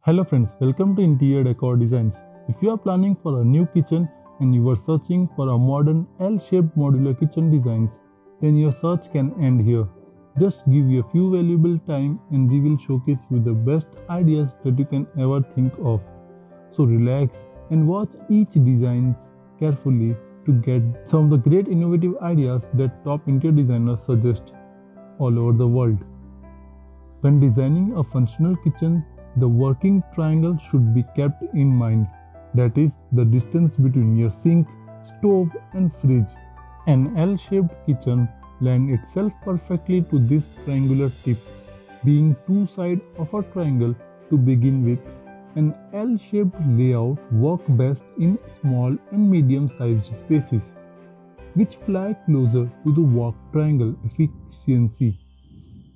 Hello friends, welcome to Interior Decor Designs. If you are planning for a new kitchen and you are searching for a modern L-shaped modular kitchen designs, then your search can end here. Just give you a few valuable time and we will showcase you the best ideas that you can ever think of. So relax and watch each designs carefully to get some of the great innovative ideas that top interior designers suggest all over the world. When designing a functional kitchen, the working triangle should be kept in mind. That is the distance between your sink, stove and fridge. An L-shaped kitchen lends itself perfectly to this triangular tip, being two sides of a triangle to begin with. An L-shaped layout works best in small and medium-sized spaces, which fly closer to the work triangle efficiency.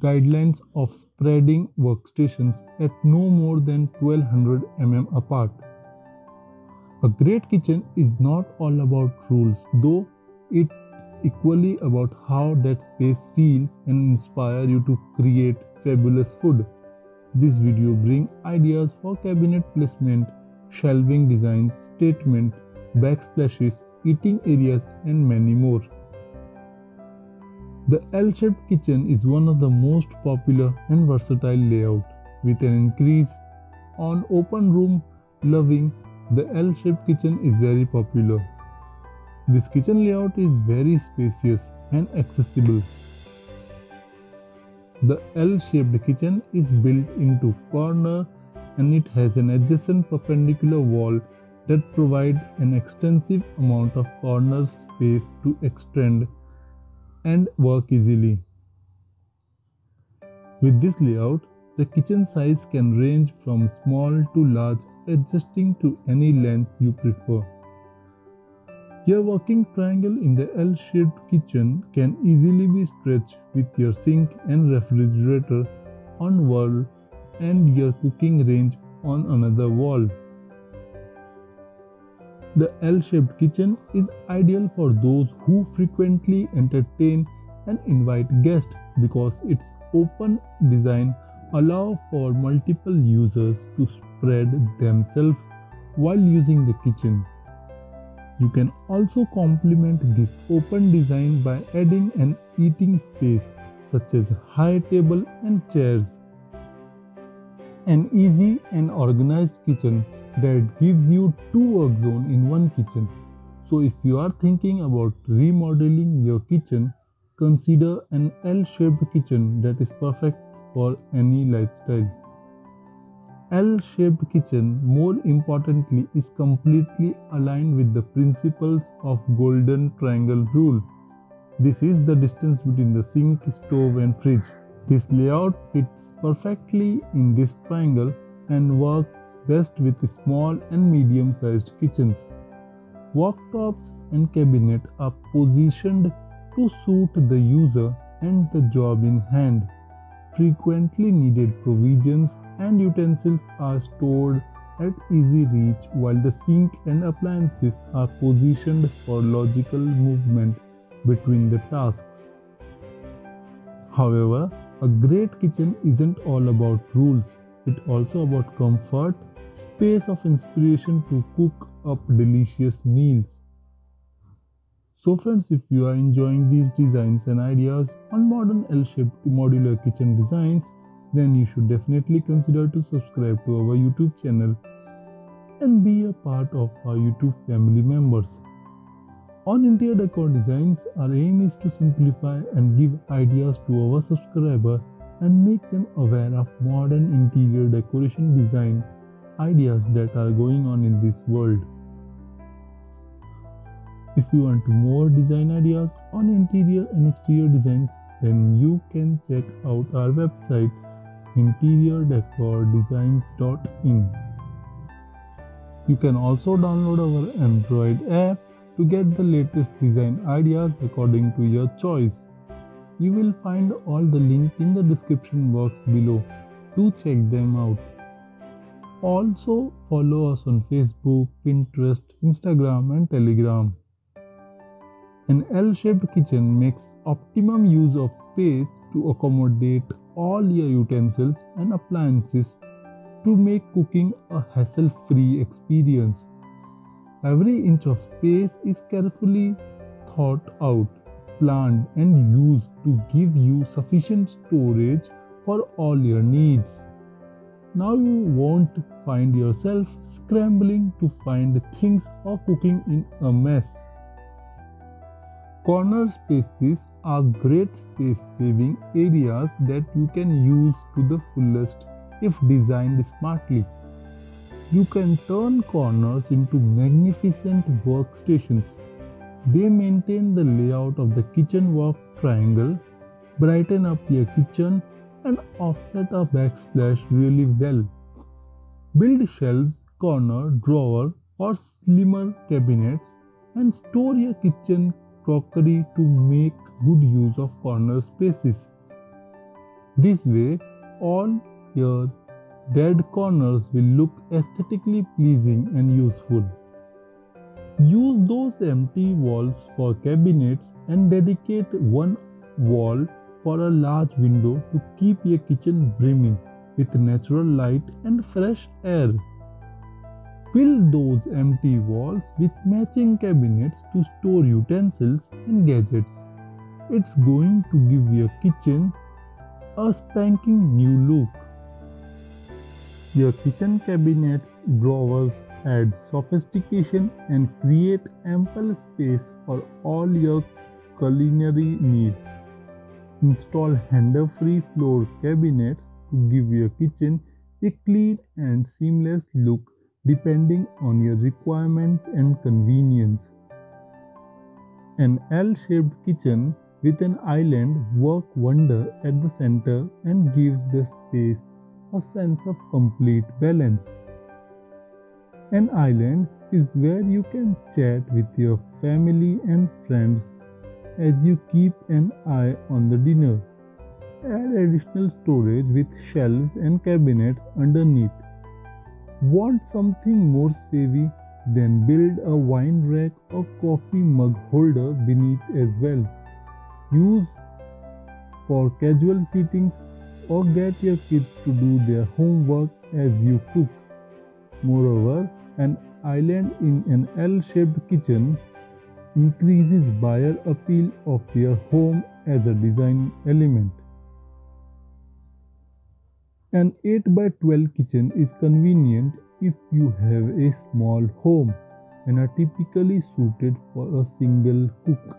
Guidelines of spreading workstations at no more than 1200 mm apart. A great kitchen is not all about rules, though it equally about how that space feels and inspire you to create fabulous food. This video brings ideas for cabinet placement, shelving designs, statement, backsplashes, eating areas and many more. The L-shaped kitchen is one of the most popular and versatile layout. With an increase on open room loving, the L-shaped kitchen is very popular. This kitchen layout is very spacious and accessible. The L-shaped kitchen is built into corner and it has an adjacent perpendicular wall that provides an extensive amount of corner space to extend and work easily. With this layout, the kitchen size can range from small to large, adjusting to any length you prefer. Your working triangle in the L-shaped kitchen can easily be stretched with your sink and refrigerator on wall and your cooking range on another wall. The L-shaped kitchen is ideal for those who frequently entertain and invite guests because its open design allows for multiple users to spread themselves while using the kitchen. You can also complement this open design by adding an eating space such as high table and chairs. An easy and organized kitchen that gives you two work zones in one kitchen. So if you are thinking about remodeling your kitchen, consider an L-shaped kitchen that is perfect for any lifestyle. L-shaped kitchen, more importantly, is completely aligned with the principles of Golden Triangle Rule. This is the distance between the sink, stove and fridge. This layout fits perfectly in this triangle and works best with small and medium-sized kitchens. Worktops and cabinet are positioned to suit the user and the job in hand. Frequently needed provisions and utensils are stored at easy reach while the sink and appliances are positioned for logical movement between the tasks. However, a great kitchen isn't all about rules. It's also about comfort, space of inspiration to cook up delicious meals. So friends, if you are enjoying these designs and ideas on modern L-shaped modular kitchen designs, then you should definitely consider to subscribe to our YouTube channel and be a part of our YouTube family members. On Interior Decor Designs, our aim is to simplify and give ideas to our subscribers and make them aware of modern interior decoration design ideas that are going on in this world. If you want more design ideas on interior and exterior designs, then you can check out our website interiordecordesigns.in. You can also download our Android app to get the latest design ideas according to your choice. You will find all the links in the description box below. Do check them out. Also follow us on Facebook, Pinterest, Instagram and Telegram. An L-shaped kitchen makes optimum use of space to accommodate all your utensils and appliances to make cooking a hassle-free experience. Every inch of space is carefully thought out, planned, and used to give you sufficient storage for all your needs. Now you won't find yourself scrambling to find things or cooking in a mess. Corner spaces are great space saving areas that you can use to the fullest if designed smartly. You can turn corners into magnificent workstations. They maintain the layout of the kitchen work triangle, brighten up your kitchen, and offset a backsplash really well. Build shelves, corner, drawer, or slimmer cabinets and store your kitchen crockery to make good use of corner spaces. This way, all your dead corners will look aesthetically pleasing and useful. Use those empty walls for cabinets and dedicate one wall for a large window to keep your kitchen brimming with natural light and fresh air. Fill those empty walls with matching cabinets to store utensils and gadgets. It's going to give your kitchen a spanking new look. Your kitchen cabinets, drawers add sophistication and create ample space for all your culinary needs. Install handle-free floor cabinets to give your kitchen a clean and seamless look depending on your requirement and convenience. An L-shaped kitchen with an island works wonder at the center and gives the space a sense of complete balance. An island is where you can chat with your family and friends as you keep an eye on the dinner. Add additional storage with shelves and cabinets underneath. Want something more savvy? Then build a wine rack or coffee mug holder beneath as well. Use for casual sittings or get your kids to do their homework as you cook. Moreover, an island in an L-shaped kitchen increases buyer appeal of your home as a design element. An 8 by 12 kitchen is convenient if you have a small home and are typically suited for a single cook.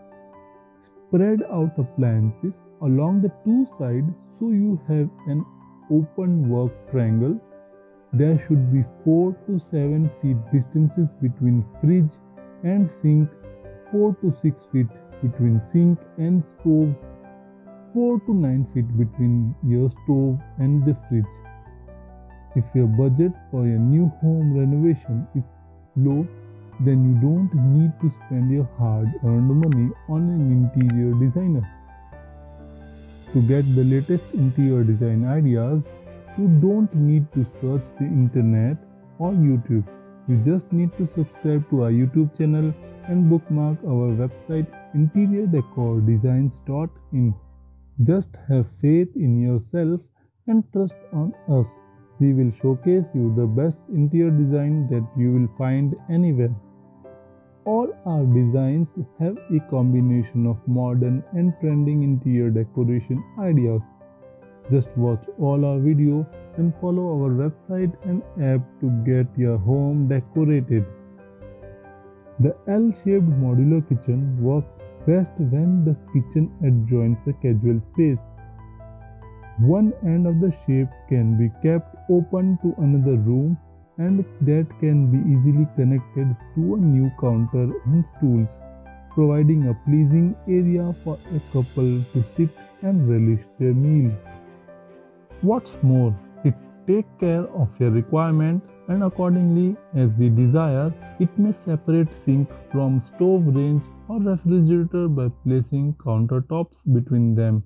Spread out appliances along the two sides so you have an open work triangle. There should be 4 to 7 feet distances between fridge and sink, 4 to 6 feet between sink and stove, 4 to 9 feet between your stove and the fridge. If your budget for your new home renovation is low, then you don't need to spend your hard-earned money on an interior designer. To get the latest interior design ideas, you don't need to search the internet or YouTube. You just need to subscribe to our YouTube channel and bookmark our website interiordecordesigns.in. Just have faith in yourself and trust on us. We will showcase you the best interior design that you will find anywhere. All our designs have a combination of modern and trending interior decoration ideas. Just watch all our videos and follow our website and app to get your home decorated. The L-shaped modular kitchen works best when the kitchen adjoins a casual space. One end of the shape can be kept open to another room and that can be easily connected to a new counter and stools, providing a pleasing area for a couple to sit and relish their meal. What's more, it takes care of your requirement and accordingly as we desire, it may separate sink from stove range or refrigerator by placing countertops between them.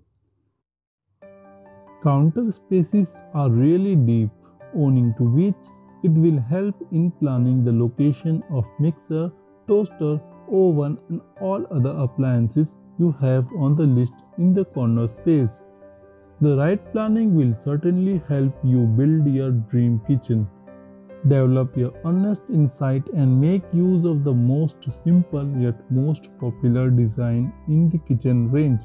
Counter spaces are really deep, owing to which it will help in planning the location of mixer, toaster oven and all other appliances you have on the list in the corner space. The right planning will certainly help you build your dream kitchen. Develop your honest insight and make use of the most simple yet most popular design in the kitchen range.